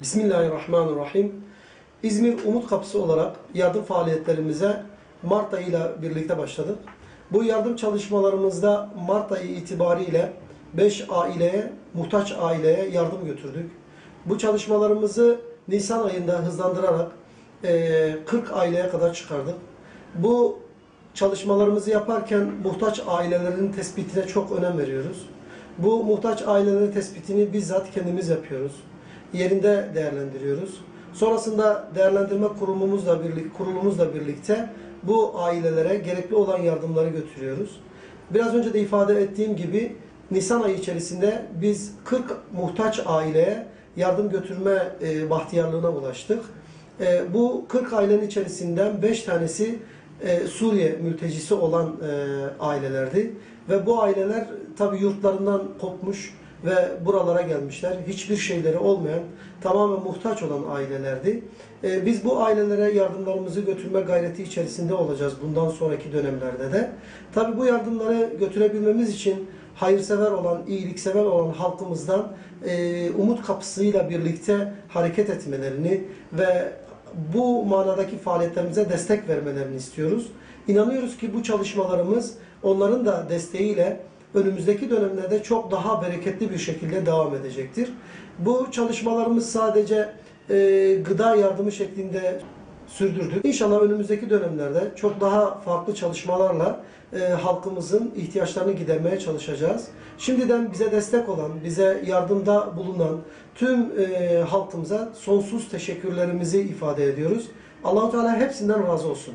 Bismillahirrahmanirrahim. İzmir Umut Kapısı olarak yardım faaliyetlerimize Mart ayıyla birlikte başladık. Bu yardım çalışmalarımızda Mart ayı itibariyle 5 aileye, muhtaç aileye yardım götürdük. Bu çalışmalarımızı Nisan ayında hızlandırarak 40 aileye kadar çıkardık. Bu çalışmalarımızı yaparken muhtaç ailelerin tespitine çok önem veriyoruz. Bu muhtaç ailelerin tespitini bizzat kendimiz yapıyoruz. Yerinde değerlendiriyoruz. Sonrasında değerlendirme kurulumuzla birlikte bu ailelere gerekli olan yardımları götürüyoruz. Biraz önce de ifade ettiğim gibi Nisan ayı içerisinde biz 40 muhtaç aileye yardım götürme bahtiyarlığına ulaştık. Bu 40 ailenin içerisinden 5 tanesi Suriye mültecisi olan ailelerdi. Ve bu aileler tabi yurtlarından kopmuş ve buralara gelmişler. Hiçbir şeyleri olmayan, tamamen muhtaç olan ailelerdi. Biz bu ailelere yardımlarımızı götürme gayreti içerisinde olacağız bundan sonraki dönemlerde de. Tabi bu yardımları götürebilmemiz için hayırsever olan, iyiliksever olan halkımızdan Umut Kapısı'yla birlikte hareket etmelerini ve bu manadaki faaliyetlerimize destek vermelerini istiyoruz. İnanıyoruz ki bu çalışmalarımız onların da desteğiyle önümüzdeki dönemlerde çok daha bereketli bir şekilde devam edecektir. Bu çalışmalarımız sadece gıda yardımı şeklinde sürdürdük. İnşallah önümüzdeki dönemlerde çok daha farklı çalışmalarla halkımızın ihtiyaçlarını gidermeye çalışacağız. Şimdiden bize destek olan, bize yardımda bulunan tüm halkımıza sonsuz teşekkürlerimizi ifade ediyoruz. Allah-u Teala hepsinden razı olsun.